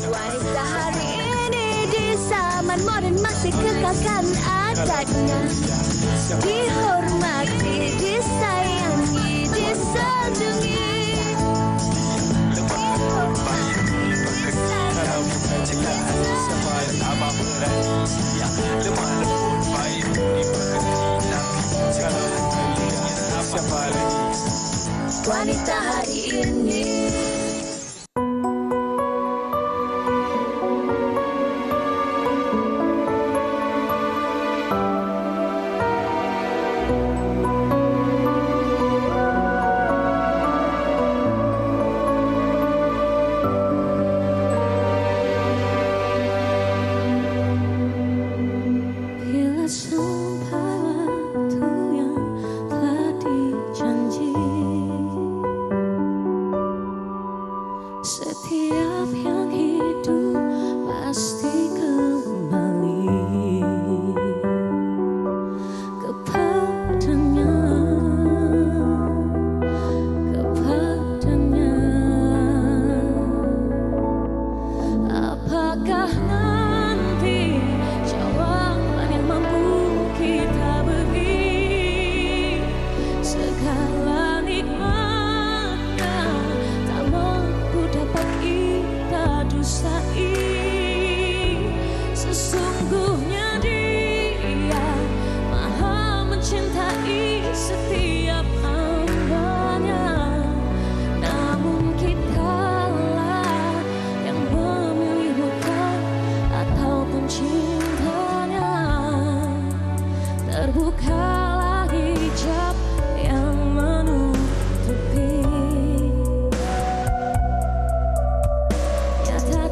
Wanita hari ini di zaman modern masih kekalkan adatnya. Dihormati, disayangi, disanjungi. Wanita hari ini. Setiap yang hidup pasti kembali kepadanya, kepadanya. Apakah nanti jawaban yang mampu kita beri? Segala nikmatnya tak mampu dapat kita dustai. Sesungguhnya Dia Maha mencintai setiap hambanya. Namun kitalah yang memilih luka ataupun cintanya. Terbukalah hijab yang menutupi nyata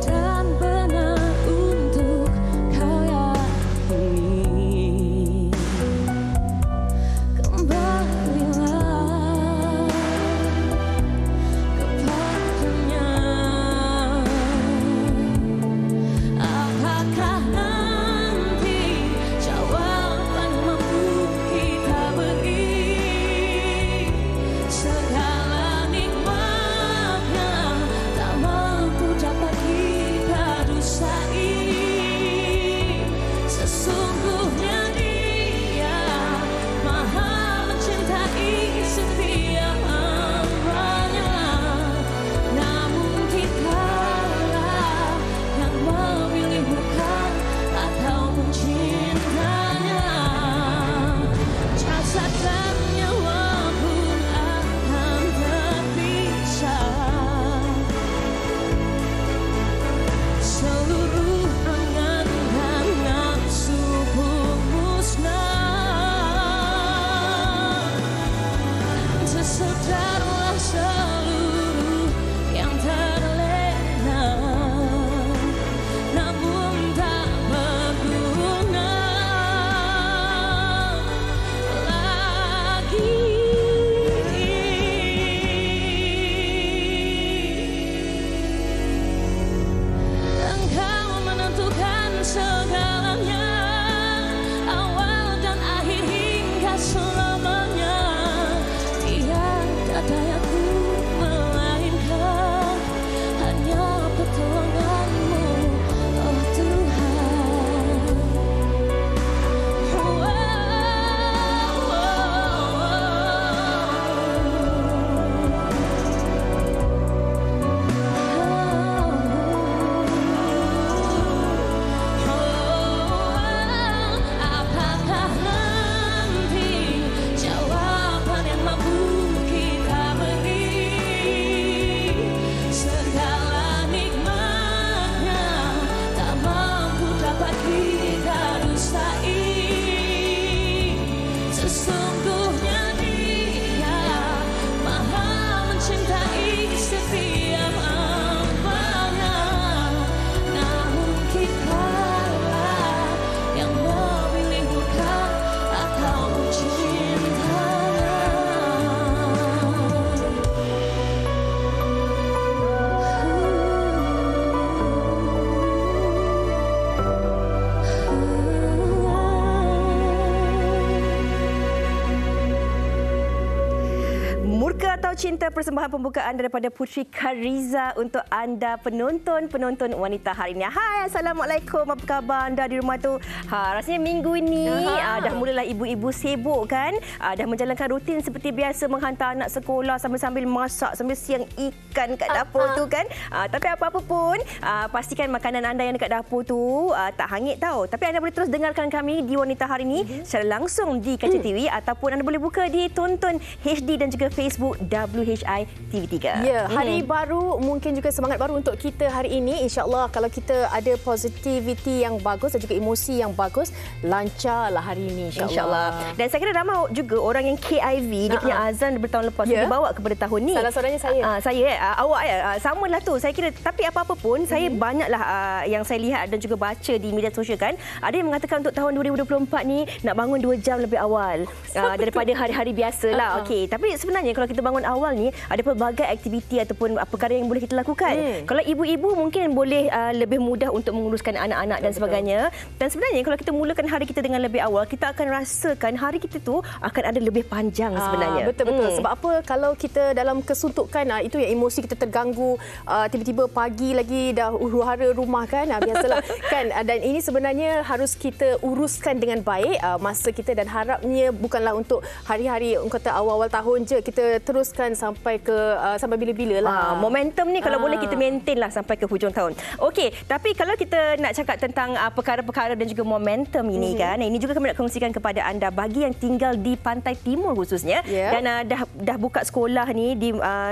Cinta, persembahan pembukaan daripada Putri Kariza untuk anda penonton wanita hari ini. Hai, Assalamualaikum. Apa khabar anda di rumah tu? Rasanya minggu ini dah mulalah ibu-ibu sibuk kan? Dah menjalankan rutin seperti biasa, menghantar anak sekolah sambil-sambil masak, sambil siang ikan kat dapur tu kan? Tapi apa-apa pun, pastikan makanan anda yang dekat dapur tu tak hangit tau. Tapi anda boleh terus dengarkan kami di Wanita Hari ini secara langsung di Kaca TV ataupun anda boleh buka di Tonton HD dan juga Facebook WHI TV3. Ya, hari baru, mungkin juga semangat baru untuk kita hari ini. InsyaAllah kalau kita ada positivity yang bagus dan juga emosi yang bagus, lancarlah hari ini insyaAllah. Dan saya kira ramai juga orang yang KIV, dia punya azan bertahun lepas dia bawa kepada tahun ni. Salah seorangnya saya. Awak samalah tu. Saya kira, tapi apa-apa pun, saya banyaklah yang saya lihat dan juga baca di media sosial kan. Ada yang mengatakan untuk tahun 2024 ni nak bangun 2 jam lebih awal daripada hari-hari biasalah. Okey, tapi sebenarnya kalau kita bangun awal ni ada pelbagai aktiviti ataupun perkara yang boleh kita lakukan. Kalau ibu-ibu mungkin boleh lebih mudah untuk menguruskan anak-anak dan sebagainya. Dan sebenarnya kalau kita mulakan hari kita dengan lebih awal, kita akan rasakan hari kita tu akan ada lebih panjang sebenarnya. Betul-betul. Sebab apa, kalau kita dalam kesuntukan, itu yang emosi kita terganggu, tiba-tiba pagi lagi dah huru-hara rumah kan, biasalah kan. Dan ini sebenarnya harus kita uruskan dengan baik masa kita, dan harapnya bukanlah untuk hari-hari kata awal-awal tahun je, kita teruskan sampai bila-bila lah. Momentum ni kalau boleh kita maintain lah sampai ke hujung tahun. Okey, tapi kalau kita nak cakap tentang perkara-perkara dan juga momentum ini kan, ini juga kami nak kongsikan kepada anda bagi yang tinggal di Pantai Timur khususnya dan dah buka sekolah ni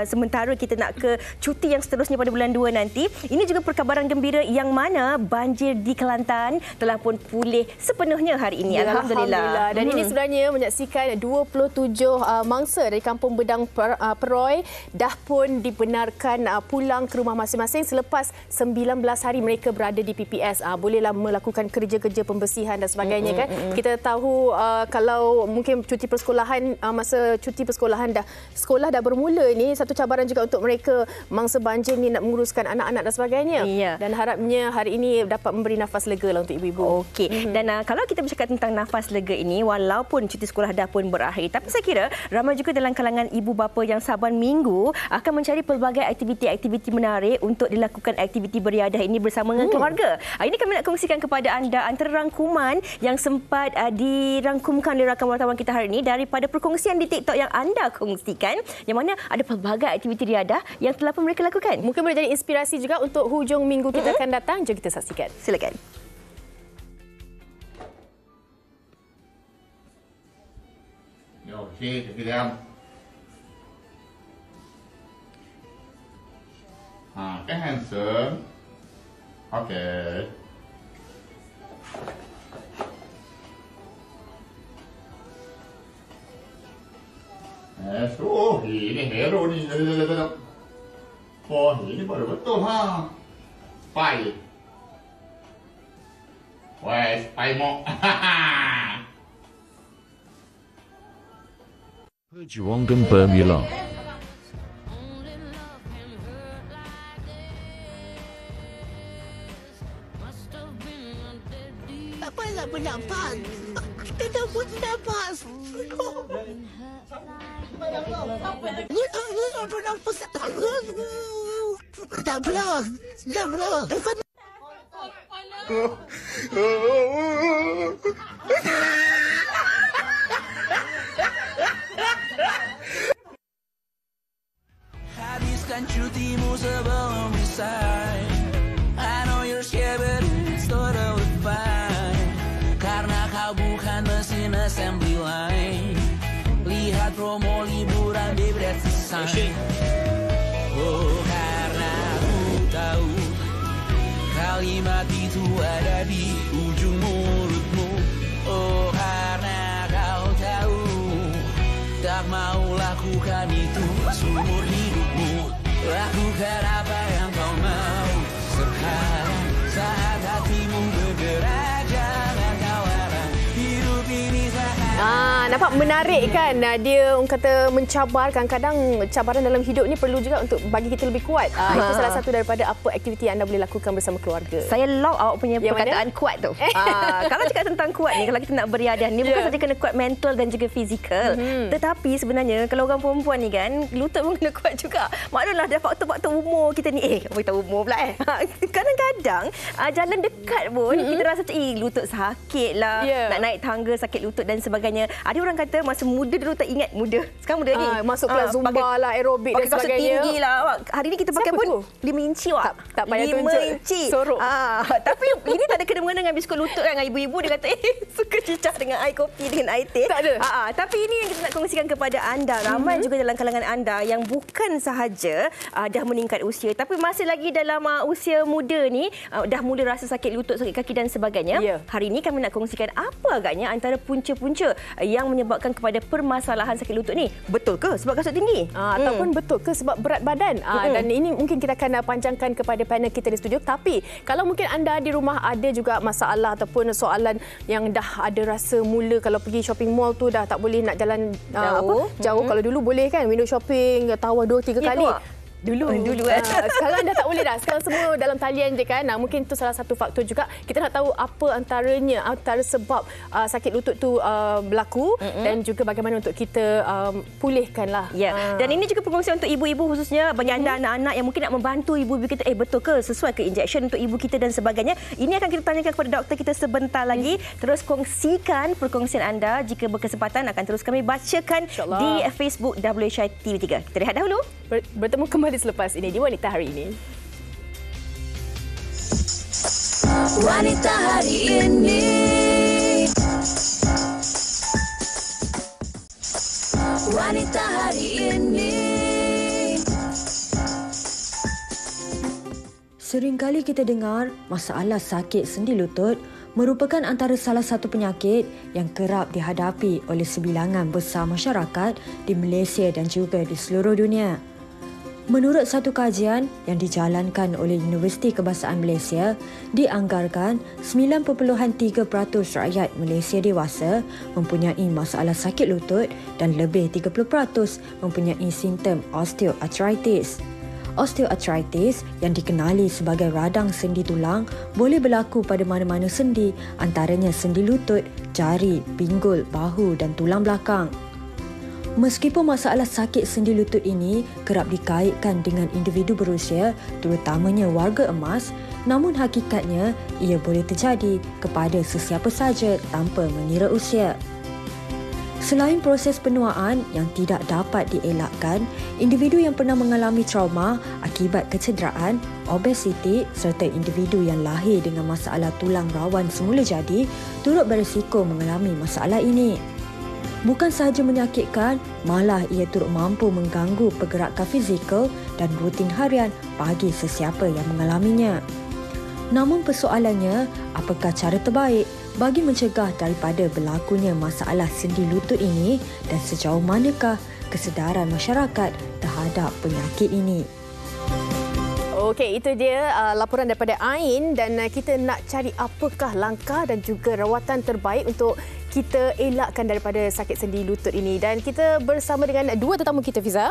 sementara kita nak ke cuti yang seterusnya pada bulan 2 nanti. Ini juga perkabaran gembira yang mana banjir di Kelantan telah pun pulih sepenuhnya hari ini. Alhamdulillah. Dan ini sebenarnya menyaksikan 27 mangsa dari Kampung Bedang Peroi dah pun dibenarkan pulang ke rumah masing-masing selepas 19 hari mereka berada di PPS. Bolehlah melakukan kerja-kerja pembersihan dan sebagainya kan. Kita tahu kalau mungkin cuti persekolahan, masa cuti persekolahan sekolah dah bermula, ni satu cabaran juga untuk mereka mangsa banjir ni nak menguruskan anak-anak dan sebagainya. Dan harapnya hari ini dapat memberi nafas lega lah untuk ibu-ibu. Okey. Dan kalau kita bercakap tentang nafas lega ini, walaupun cuti sekolah dah pun berakhir, tapi saya kira ramai juga dalam kalangan ibu bapa yang saban minggu akan mencari pelbagai aktiviti-aktiviti menarik untuk dilakukan aktiviti beriadah ini bersama dengan keluarga. Ini kami nak kongsikan kepada anda antara rangkuman yang sempat dirangkumkan oleh rakan wartawan kita hari ini daripada perkongsian di TikTok yang anda kongsikan, yang mana ada pelbagai aktiviti riadah yang telah pun mereka lakukan. Mungkin boleh jadi inspirasi juga untuk hujung minggu kita akan datang. Jom kita saksikan. Silakan. Okey, kita diam. Cái handsome. Okey. Ini hero ni. Oh, ini baru betul ha. Spy. Wah, spy mo. Perjuangan Bermula. Apa nak bernafas? Kita dah pun nafas. Bernafas. Dah belah. Habiskan cutimu sebelum resign. I know you're scared but it's totally fine. Karena kau bukan mesin assembly line. Lihat promo liburan di Bread Sign. Oh, karena aku tahu kalimat itu ada di ujung mulutmu. Oh, karena kau tahu tak mau lakukan itu seumur hidupmu. Lakukan apa yang kau mau sekarang saat hatimu bergerak. Jangan kau harap hidup ini seakan Nampak menarik kan? Dia orang kata mencabar. Kadang-kadang cabaran dalam hidup ni perlu juga untuk bagi kita lebih kuat. Itu salah satu daripada apa aktiviti anda boleh lakukan bersama keluarga. Saya love awak punya perkataan kuat tu. Kalau cakap tentang kuat ni, kalau kita nak beriadah ni bukan saja kena kuat mental dan juga fizikal. Tetapi sebenarnya kalau orang perempuan ni kan, lutut pun kena kuat juga. Maklumlah ada faktor-faktor umur kita ni. Apa kita umur pula kadang-kadang jalan dekat pun kita rasa lutut sakit lah. Nak naik tangga sakit lutut dan sebagainya. Ada orang kata masa muda dulu tak ingat muda. Sekarang muda lagi. Masuk kelas zumba lah, aerobik dan sebagainya. Pakai kasut tinggi lah. Hari ni kita pakai pun 5 inci awak. Tak payah tunjuk. 5 inci. Sorok. Tapi ini tak ada kena-mengena dengan biskut lutut kan. Dengan ibu-ibu dia kata suka cicah dengan air kopi, dengan air teh. Tak ada. Tapi ini yang kita nak kongsikan kepada anda. Ramai juga dalam kalangan anda yang bukan sahaja dah meningkat usia, tapi masih lagi dalam usia muda ni dah mula rasa sakit lutut, sakit kaki dan sebagainya. Hari ini kami nak kongsikan apa agaknya antara punca-punca yang menyebabkan kepada permasalahan sakit lutut ni. Betul ke sebab kasut tinggi? Ataupun betul ke sebab berat badan? Dan ini mungkin kita akan panjangkan kepada panel kita di studio. Tapi kalau mungkin anda di rumah ada juga masalah ataupun soalan yang dah ada rasa mula kalau pergi shopping mall tu dah tak boleh nak jalan jauh. Kalau dulu boleh kan window shopping tawar 2-3 kali. Dulu sekarang dah tak boleh dah. Sekarang semua dalam talian je kan. Mungkin itu salah satu faktor juga. Kita nak tahu apa antara sebab sakit lutut tu berlaku dan juga bagaimana untuk kita pulihkan lah. Dan ini juga perkongsian untuk ibu-ibu khususnya bagi anda anak-anak yang mungkin nak membantu ibu-ibu kita. Betul ke sesuai ke injection untuk ibu kita dan sebagainya. Ini akan kita tanyakan kepada doktor kita sebentar lagi. Terus kongsikan perkongsian anda jika berkesempatan akan terus kami bacakan di Facebook WHI TV3. Kita rehat dahulu. Bertemu kembali selepas ini di Wanita Hari Ini. Wanita Hari Ini. Wanita Hari Ini. Seringkali kita dengar masalah sakit sendi lutut merupakan antara salah satu penyakit yang kerap dihadapi oleh sebilangan besar masyarakat di Malaysia dan juga di seluruh dunia. Menurut satu kajian yang dijalankan oleh Universiti Kebangsaan Malaysia, dianggarkan 9.3% rakyat Malaysia dewasa mempunyai masalah sakit lutut dan lebih 30% mempunyai simptom osteoarthritis. Osteoarthritis yang dikenali sebagai radang sendi tulang boleh berlaku pada mana-mana sendi, antaranya sendi lutut, jari, pinggul, bahu dan tulang belakang. Meskipun masalah sakit sendi lutut ini kerap dikaitkan dengan individu berusia, terutamanya warga emas, namun hakikatnya ia boleh terjadi kepada sesiapa sahaja tanpa mengira usia. Selain proses penuaan yang tidak dapat dielakkan, individu yang pernah mengalami trauma akibat kecederaan, obesiti serta individu yang lahir dengan masalah tulang rawan semula jadi turut berisiko mengalami masalah ini. Bukan sahaja menyakitkan, malah ia turut mampu mengganggu pergerakan fizikal dan rutin harian bagi sesiapa yang mengalaminya. Namun persoalannya, apakah cara terbaik bagi mencegah daripada berlakunya masalah sendi lutut ini dan sejauh manakah kesedaran masyarakat terhadap penyakit ini? Okey, itu dia laporan daripada Ain dan kita nak cari apakah langkah dan juga rawatan terbaik untuk kita elakkan daripada sakit sendi lutut ini. Dan kita bersama dengan dua tetamu kita, Fiza.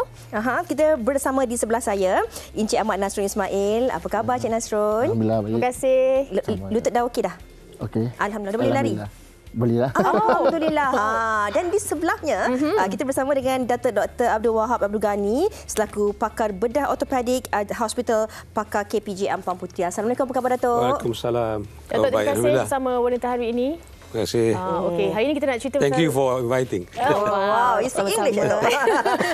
Kita bersama di sebelah saya, Encik Ahmad Nasrun Ismail. Apa khabar Cik Nasrun? Alhamdulillah baik. Terima kasih. Lutut dah okey dah? Okey. Alhamdulillah. Boleh lari? Boleh lah. Alhamdulillah. Dan di sebelahnya kita bersama dengan Dr. Abdul Wahab Abdul Ghani selaku pakar bedah ortopedik Hospital Pakar KPJ Ampang Putih. Assalamualaikum, apa khabar Datuk? Waalaikumsalam. Datuk, terima kasih bersama Wanita Hari Ini. Terima kasih. Okey, hari ini kita nak cerita Thank you for inviting. Wow, you speak English.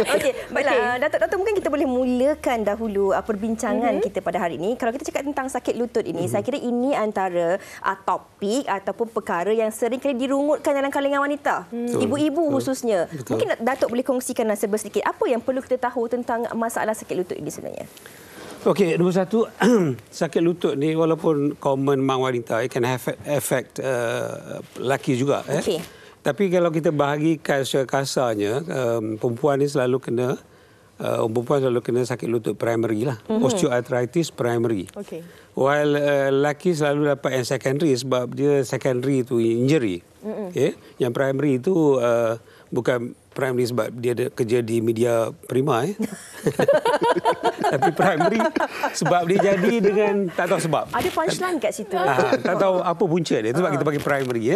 Okey, baiklah Datuk mungkin kita boleh mulakan dahulu perbincangan kita pada hari ini. Kalau kita cakap tentang sakit lutut ini, saya kira ini antara topik ataupun perkara yang sering kali dirungutkan dalam kalangan wanita. Ibu-ibu khususnya. Mungkin Datuk boleh kongsikan serba sedikit apa yang perlu kita tahu tentang masalah sakit lutut ini sebenarnya. Okey, nombor satu, sakit lutut ni walaupun common among wanita, it can affect lelaki juga. Okay. Tapi kalau kita bahagikan secara kasarnya, perempuan ni selalu kena sakit lutut primary lah. Osteoarthritis primary. Okay. While lelaki selalu dapat yang secondary sebab dia secondary tu injury. Okay? Yang primary itu Bukan primary sebab dia ada kerja di media prima. Tapi primary sebab dia jadi dengan tak tahu sebab. Ada punchline kat situ. Tak tahu apa punca dia. Sebab kita panggil primary.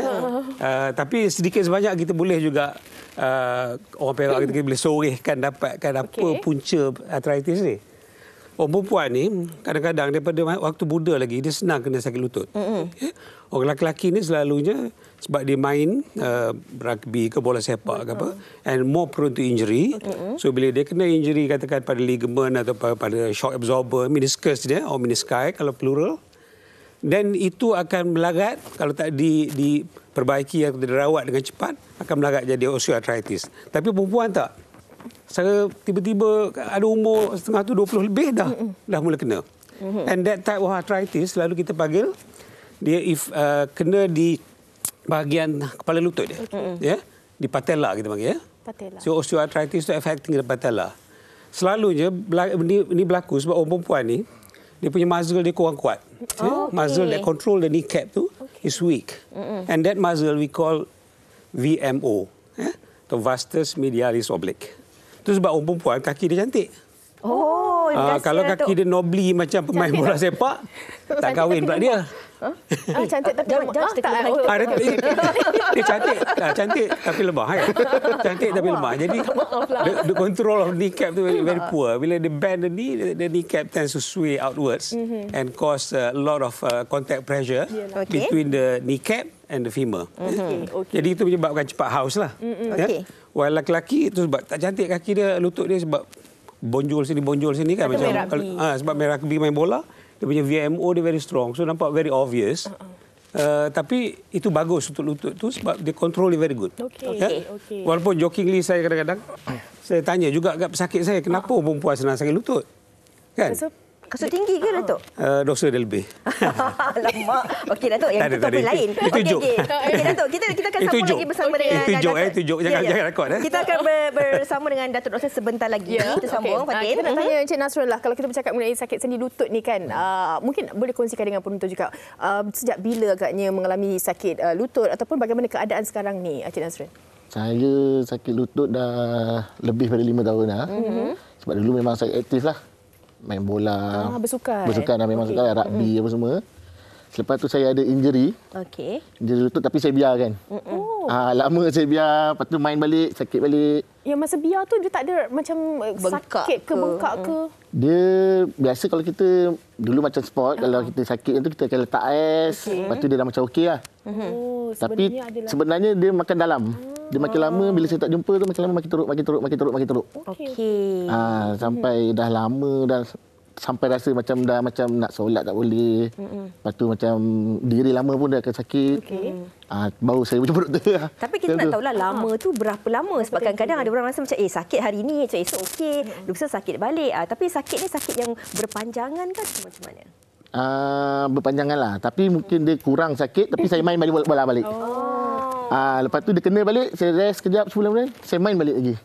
Tapi sedikit sebanyak kita boleh juga orang Perak kita boleh sorehkan dapatkan apa punca arthritis ni. Orang perempuan ni kadang-kadang daripada waktu muda lagi dia senang kena sakit lutut. Orang lelaki ni selalunya sebab dia main rugby ke bola sepak ke apa and more prone to injury. So bila dia kena injury katakan pada ligament atau pada shock absorber, meniscus dia atau menisci kalau plural, then itu akan melarat kalau tak diperbaiki atau dirawat dengan cepat akan melarat jadi osteoarthritis. Tapi perempuan tak. Saya tiba-tiba ada umur setengah tu 20 lebih dah mula kena. And that type of arthritis selalu kita panggil dia kena di bahagian kepala lutut dia. Di patella kita panggil patella. So osteoarthritis tu affecting the patella. Selalunya ini berlaku sebab orang perempuan ni dia punya muscle dia kurang kuat. Muscle that control the kneecap tu is weak. And that muscle we call VMO, atau vastus medialis oblique. Itu sebab orang perempuan kaki dia cantik. Kalau kaki dia nobly macam pemain bola sepak, tak kahwin pula dia. Cantik tapi lemah. Dia cantik tapi lemah. Cantik tapi lemah. Jadi the control of kneecap tu very poor. Bila dia bend the kneecap tends to sway outwards and cause a lot of contact pressure between the kneecap and the femur. Jadi itu menyebabkan cepat haus lah. While lelaki itu sebab tak cantik kaki dia, lutut dia sebab bonjol sini kan macam sebab main rugby main bola, dia punya VMO dia very strong, so nampak very obvious. Tapi itu bagus untuk lutut tu sebab dia control dia very good. Walaupun jokingly saya kadang-kadang saya tanya juga kat pesakit saya, kenapa perempuan senang sakit lutut? Kan? Kasut tinggi ke Datuk? Dosa dia lebih. Alamak. Okey Datuk, yang itu topik lain. Okey Datuk, kita akan sambung lagi bersama dengan Itu jok. Jangan rakot. Kita akan bersama dengan Datuk Doktor sebentar lagi. Kita sambung, Fatin. Kita nak tanya Encik Nasrul lah, kalau kita bercakap mengenai sakit sendi lutut ni kan, mungkin boleh kongsikan dengan penonton juga. Sejak bila agaknya mengalami sakit lutut ataupun bagaimana keadaan sekarang ni, Encik Nasrul? Saya sakit lutut dah lebih dari 5 tahun dah. Sebab dulu memang saya aktif lah. Main bola, bersukan dah memang suka rugby apa semua. Selepas tu saya ada injury. Injury lutut tapi saya biarkan. Lama saya biar, lepas tu main balik, sakit balik. Yang masa biar tu dia tak ada macam sakit ke bengkak ke? Dia biasa kalau kita dulu macam sport, kalau kita sakit tu kita akan letak ais, lepas tu dia dah macam okey lah. Tapi sebenarnya dia makan dalam. Dia makin lama, bila saya tak jumpa tu makin lama makin teruk. Sampai dah lama, dah sampai rasa macam nak solat tak boleh. Lepas tu macam diri lama pun dah akan sakit. Baru saya jumpa doktor. Tapi kita nak tahulah lama tu berapa lama. Sebab kadang-kadang ada orang rasa macam sakit hari ni, macam esok okey, lusa sakit balik. Tapi sakit ni sakit yang berpanjangan kan macam mana? Berpanjangan lah. Tapi mungkin dia kurang sakit, tapi saya main balik bola balik. Lepas tu dia kena balik, saya rest sekejap sebulan, saya main balik lagi.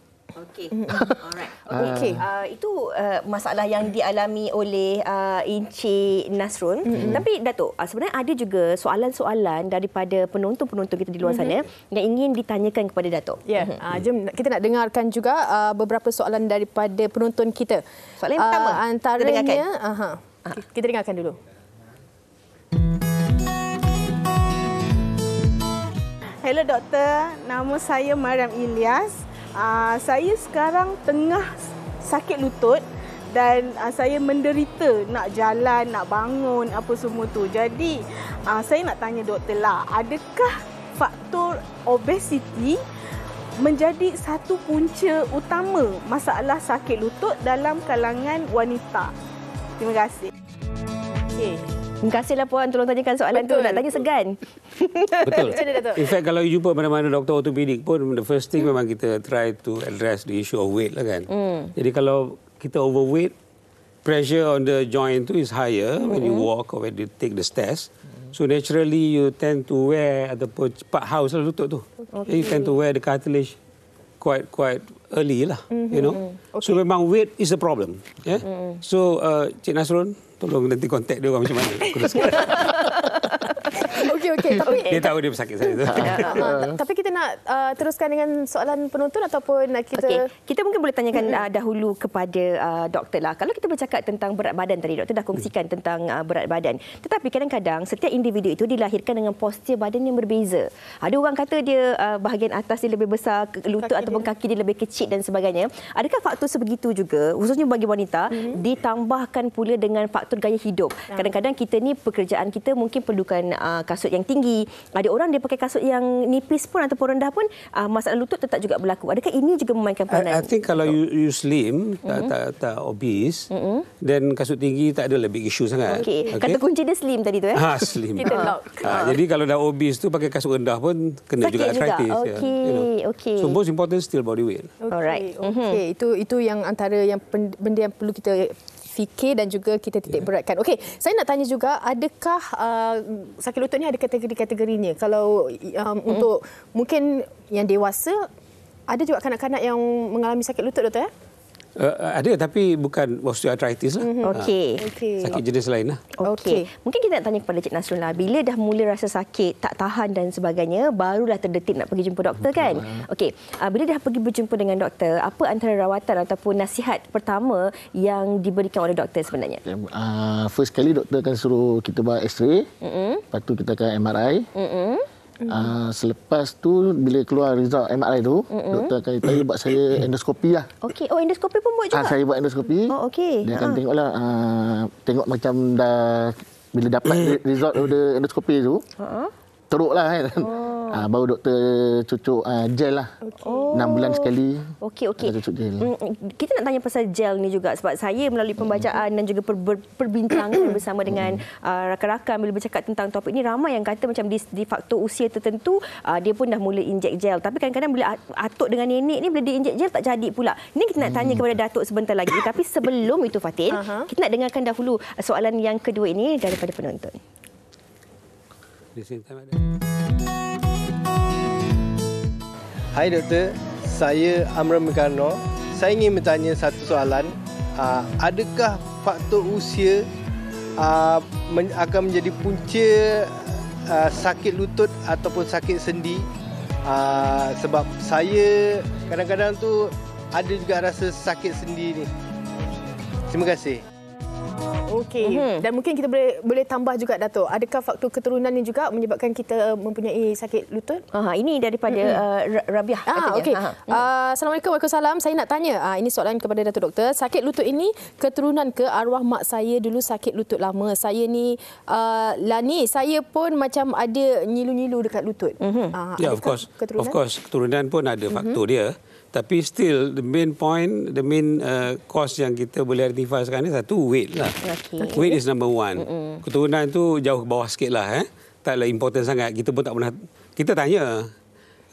Alright. Itu masalah yang dialami oleh Encik Nasrul. Tapi Datuk, sebenarnya ada juga soalan-soalan daripada penonton-penonton kita di luar sana yang ingin ditanyakan kepada Datuk. Jom kita nak dengarkan juga beberapa soalan daripada penonton kita. Soalan yang pertama, antaranya kita dengarkan dulu. Hello doktor, nama saya Mariam Ilyas. Saya sekarang tengah sakit lutut dan saya menderita nak jalan, nak bangun apa semua tu. Jadi saya nak tanya doktor lah, adakah faktor obesiti menjadi satu punca utama masalah sakit lutut dalam kalangan wanita? Terima kasih. Terima kasihlah Puan tolong tanyakan soalan tu. Nak tanya segan. Betul. In fact, kalau you jumpa mana-mana doktor ortopedik pun, the first thing memang kita try to address the issue of weight lah kan. Jadi kalau kita overweight, pressure on the joint tu is higher when you walk or when you take the stairs. So naturally you tend to wear ataupun cepat haus lah lutut tu. You tend to wear the cartilage quite early lah, you know. So memang weight is a problem. So Cik Nasrul, tolong nanti kontak dia orang macam mana. Okey. Dia tahu dia bersakit saya tu. Tapi kita nak teruskan dengan soalan penonton ataupun kita... Okey, kita mungkin boleh tanyakan dahulu kepada doktor lah. Kalau kita bercakap tentang berat badan tadi, doktor dah kongsikan tentang berat badan. Tetapi kadang-kadang setiap individu itu dilahirkan dengan postur badan yang berbeza. Ada orang kata dia bahagian atas dia lebih besar, lutut ataupun kaki dia lebih kecil dan sebagainya. Adakah faktor sebegitu juga, khususnya bagi wanita, ditambahkan pula dengan faktor gaya hidup? Kadang-kadang kita ni pekerjaan kita mungkin perlukan kasut yang tinggi. Ada orang dia pakai kasut yang nipis pun ataupun rendah pun masalah lutut tetap juga berlaku. Adakah ini juga memainkan peranan? I think kalau you slim, tak obese, dan kasut tinggi tak ada lebih isu sangat. Okey. Kata kunci dia slim tadi tu Slim. Kita lock. Jadi kalau dah obese tu pakai kasut rendah pun kena sakit juga arthritis. Okey. So most important still body weight. Alright. Okey, itu yang antara yang benda yang perlu kita fikir dan juga kita titik beratkan. Okey, saya nak tanya juga, adakah sakit lutut ni ada kategori-kategorinya? Kalau untuk mungkin yang dewasa, ada juga kanak-kanak yang mengalami sakit lutut, doktor ya? Ada, tapi bukan osteoarthritis lah. Okey. Sakit jenis lain lah. Okey. Mungkin kita nak tanya kepada Cik Nasrul lah. Bila dah mula rasa sakit, tak tahan dan sebagainya, barulah terdetik nak pergi jumpa doktor kan? Okey. Bila dah pergi berjumpa dengan doktor, apa antara rawatan ataupun nasihat pertama yang diberikan oleh doktor sebenarnya? First kali doktor akan suruh kita buat X-ray. Lepas tu kita akan MRI. Selepas tu bila keluar result MRI tu, doktor akan tanya buat saya endoskopi lah. Okey. Oh, endoskopi pun buat juga? Saya buat endoskopi. Oh, okey. Dia akan tengoklah, tengok macam dah bila dapat result daripada endoskopi tu, teruklah kan. Baru doktor cucuk gel lah. 6 bulan sekali. Okey. Cucuk gel. Kita nak tanya pasal gel ni juga sebab saya melalui pembacaan dan juga perbincangan bersama dengan rakan-rakan bila bercakap tentang topik ni, ramai yang kata macam di faktor usia tertentu dia pun dah mula injek gel. Tapi kadang-kadang bila atuk dengan nenek ni bila dia injek gel tak jadi pula. Ini kita nak tanya kepada Datuk sebentar lagi. Tapi sebelum itu Fatin, kita nak dengarkan dahulu soalan yang kedua ini daripada penonton. Hai doktor, saya Amran Mekarno. Saya ingin bertanya satu soalan. Adakah faktor usia akan menjadi punca sakit lutut ataupun sakit sendi? Sebab saya kadang-kadang tu ada juga rasa sakit sendi ni. Terima kasih. Okey. Dan mungkin kita boleh tambah juga, Datuk. Adakah faktor keturunan ini juga menyebabkan kita mempunyai sakit lutut? Ini daripada Rabiah. Okey. Assalamualaikum, Waalaikumsalam. Saya nak tanya, ini soalan kepada Datuk Doktor. Sakit lutut ini keturunan ke? Arwah mak saya dulu sakit lutut lama. Saya ni Lani, saya pun macam ada nyilu-nyilu dekat lutut. Of course. Keturunan pun ada faktor dia. Tapi still the main cause yang kita boleh identify sekarang ni satu weight lah. Weight is number one. Keturunan tu jauh ke bawah sikit lah. Taklah important sangat. Kita pun tak pernah, kita tanya.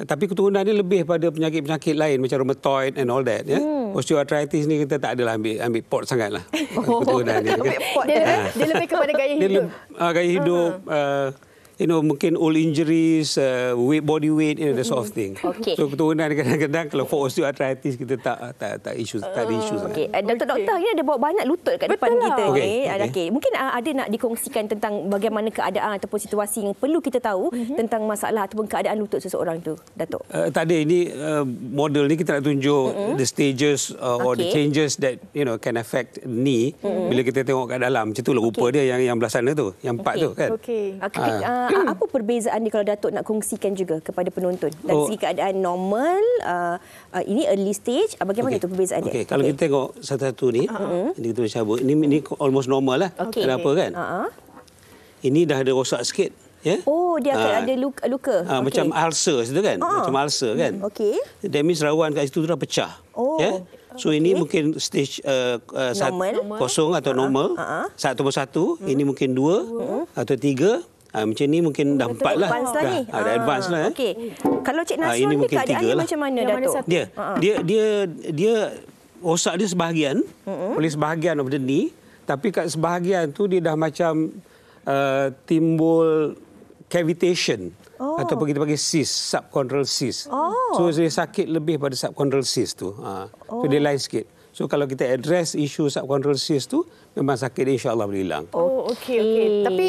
Tapi keturunan ni lebih pada penyakit-penyakit lain macam rheumatoid and all that. Osteoarthritis ni kita tak adalah ambil pot sangat lah. Keturunan ni. Dia lebih kepada gaya hidup. Gaya hidup. Mungkin old injuries, body weight, that sort of thing. So keturunan kadang-kadang kalau for osteoarthritis kita tak ada isu sangat. Doktor hari ni ada bawa banyak lutut kat depan kita ni. Mungkin ada nak dikongsikan tentang bagaimana keadaan ataupun situasi yang perlu kita tahu tentang masalah ataupun keadaan lutut seseorang tu, Datuk. Tak ada, ini model ni kita nak tunjuk the stages or the changes that can affect knee bila kita tengok kat dalam. Macam itulah rupa dia yang belah sana tu, yang 4 tu kan. Apa perbezaan ni kalau Datuk nak kongsikan juga kepada penonton dari segi keadaan normal, ini early stage, bagaimana itu perbezaan dia? Kalau kita tengok satu-satu ni, ini kita cabut. Ini almost normal lah. Kenapa kan? Ini dah ada rosak sikit. Dia akan ada luka. Macam ulcer situ kan? Macam ulcer kan? That means rawan kat situ dah pecah. So ini mungkin stage kosong atau normal. 1/1. Ini mungkin 2 atau 3. Macam ni mungkin dah 4 lah. Dah advance lah. Kalau Cik Nasrul ni keadaannya macam mana, Datuk? Dia rosak dia sebahagian. Oleh sebahagian of the knee. Tapi kat sebahagian tu dia dah macam timbul cavitation. Ataupun kita panggil cyst, subchondral cyst. So dia sakit lebih pada subchondral cyst tu. So dia lain sikit. So kalau kita address isu subchondral cyst tu, memang sakit dia insya-Allah boleh hilang. Okey. Tapi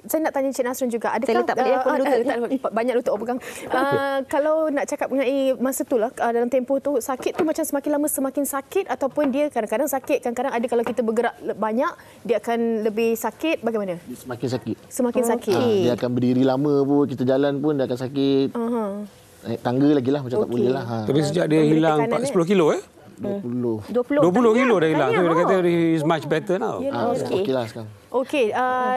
saya nak tanya Cik Nasrun juga. Adakah saya letak lutut banyak lutut pegang. Kalau nak cakap mengenai masa itulah dalam tempoh tu, sakit tu macam semakin lama semakin sakit ataupun dia kadang-kadang sakit, kadang-kadang ada kalau kita bergerak banyak dia akan lebih sakit, bagaimana? Semakin sakit. Semakin sakit. Dia akan berdiri lama pun, kita jalan pun dia akan sakit. Naik tangga lagi lah macam tak boleh lah. Tapi sejak dia hilang 10 kilo 20 kilo dah hilang. So dia kata he is much better now. Okey lah sekarang. Okey,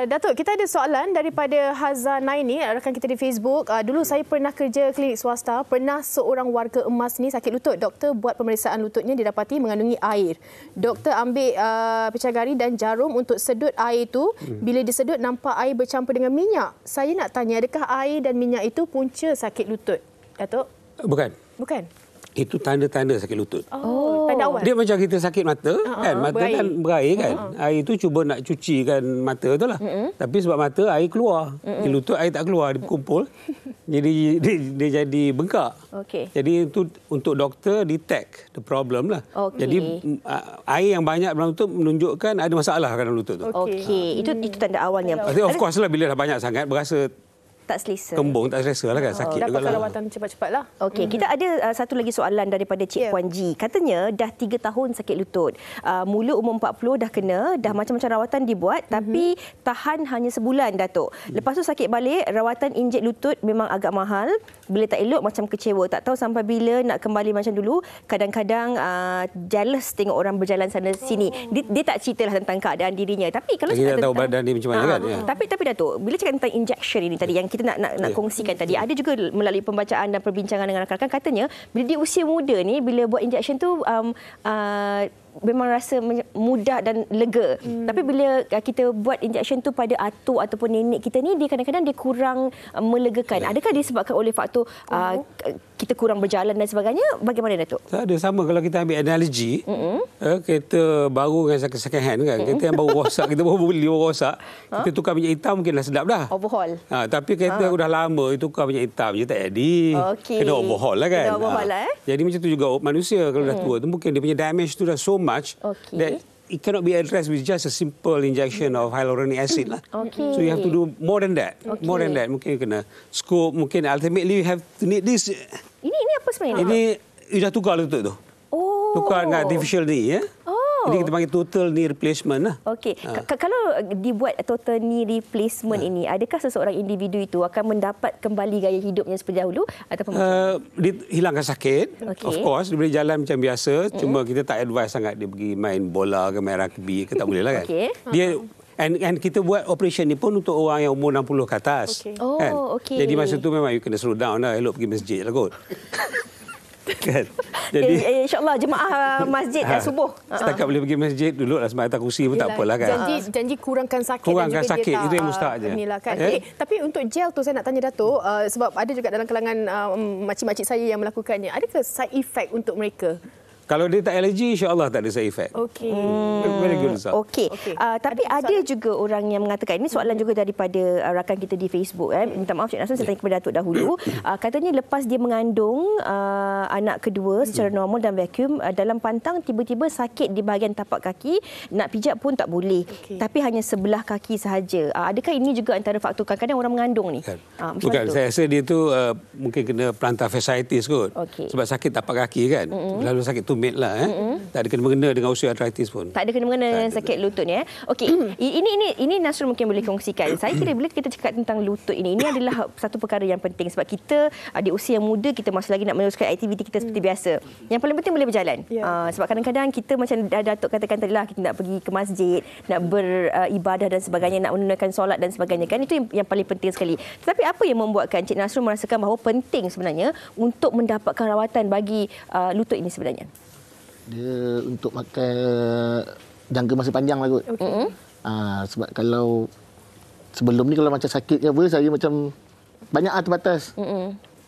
Datuk, kita ada soalan daripada Hazza Naini, rakan kita di Facebook. Dulu saya pernah kerja klinik swasta, pernah seorang warga emas ni sakit lutut. Doktor buat pemeriksaan lututnya didapati mengandungi air. Doktor ambil pecahgari dan jarum untuk sedut air itu. Bila disedut nampak air bercampur dengan minyak. Saya nak tanya, adakah air dan minyak itu punca sakit lutut, Datuk? Bukan. Itu tanda-tanda sakit lutut. Tanda awal. Dia macam kita sakit mata, kan? Mata kan berair kan. Air itu cuba nak cucikan mata tu lah. Tapi sebab mata air keluar. Di lutut air tak keluar, dia berkumpul. Jadi dia jadi bengkak. Jadi itu untuk doktor detect the problem lah. Jadi air yang banyak dalam lutut menunjukkan ada masalah dalam lutut tu. Itu tanda awalnya. Of course lah, bila dah banyak sangat berasa tak selesa. Kembung tak selesa lah kan, sakit juga lah. Dapat rawatan cepat-cepat lah. Okey, kita ada satu lagi soalan daripada Cik Puan Ji. Katanya dah 3 tahun sakit lutut. Mula umur 40 dah kena, dah macam-macam rawatan dibuat tapi tahan hanya sebulan, Datuk. Lepas tu sakit balik, rawatan injek lutut memang agak mahal. Bila tak elok macam kecewa, tak tahu sampai bila nak kembali macam dulu. Kadang-kadang jealous tengok orang berjalan sana sini. Dia tak ceritalah tentang keadaan dirinya. Tapi kalau kita tahu badan dia macam mana kan. Tapi Datuk, bila cakap tentang injection ini tadi yang kita nak kongsikan tadi, ada juga melalui pembacaan dan perbincangan dengan rakan-rakan, katanya bila di usia muda ni, bila buat injection tu memang rasa mudah dan lega. Tapi bila kita buat injection tu pada atuk ataupun nenek kita ni, dia kadang-kadang dia kurang melegakan. Adakah disebabkan oleh faktor kita kurang berjalan dan sebagainya? Bagaimana, Datuk? Tak ada, sama kalau kita ambil analogi, kereta baru dengan second hand kan. Kereta yang baru rosak, kita baru beli baru rosak, kita tukar minyak hitam mungkinlah sedap dah. Overhaul. Tapi kereta udah lama, itu tukar minyak hitam je tak jadi. Kena overhaul lah kan. Kena overhaul lah. Jadi macam tu juga manusia kalau dah tua tu, mungkin dia punya damage tu dah so much that it cannot be addressed with just a simple injection of hyaluronic acid lah. So you have to do more than that. More than that. Mungkin kena scope, mungkin ultimately you have to need this. Ini apa sebenarnya? Ini you dah tukar lutut tu. Tukar dengan artificial knee ya. Jadi kita panggil total knee replacement lah. Okey. Kalau dibuat total knee replacement ini, adakah seseorang individu itu akan mendapat kembali gaya hidupnya seperti dahulu ataupun dia hilangkan sakit. Of course, dia boleh jalan macam biasa. Cuma kita tak advise sangat dia pergi main bola ke main rugby ke, tak boleh lah kan. Dia and kita buat operation ni pun untuk orang yang umur 60 ke atas. Kan? Jadi masa tu memang you kena slow down lah. Elok pergi masjid lah kot. Kan? Jadi insya-Allah jemaah masjid subuh. Setakat boleh pergi masjid, duduklah sembahyang atas kursi pun tak apalah kan. Janji kurangkan sakit kurangkan dan juga sakit, dia itu yang mustahak je. Kan. Tapi untuk gel tu saya nak tanya Datuk, sebab ada juga dalam kalangan makcik-makcik saya yang melakukannya. Adakah side effect untuk mereka? Kalau dia tak alergi, insya-Allah tak ada side effect. Very good result. Tapi ada juga orang yang mengatakan, ini soalan juga daripada rakan kita di Facebook. Minta maaf Cik Nasrun, saya tanya kepada Datuk dahulu. Katanya lepas dia mengandung anak kedua secara normal dan vacuum, dalam pantang tiba-tiba sakit di bahagian tapak kaki, nak pijak pun tak boleh. Tapi hanya sebelah kaki sahaja. Adakah ini juga antara faktor kadang-kadang orang mengandung ni? Bukan, saya rasa dia tu mungkin kena plantar fasciitis kot. Sebab sakit tapak kaki kan. Lalu sakit tumit lah. Tak ada kena-mengena dengan osteoarthritis pun. Tak ada kena-mengena dengan sakit lutut ni. Okey, ini Nasrul mungkin boleh kongsikan. Saya kira bila kita cakap tentang lutut ini adalah satu perkara yang penting sebab kita di usia muda, kita masih lagi nak meneruskan aktiviti kita seperti biasa. Yang paling penting boleh berjalan. Sebab kadang-kadang kita macam Datuk katakan tadi lah, kita nak pergi ke masjid, nak beribadah dan sebagainya, nak menunaikan solat dan sebagainya kan, itu yang paling penting sekali. Tetapi apa yang membuatkan Cik Nasrul merasakan bahawa penting sebenarnya untuk mendapatkan rawatan bagi lutut ini sebenarnya? Dia untuk makan jangka masa panjang lah kot. Sebab kalau sebelum ni kalau macam sakit ke apa, saya macam banyak terbatas.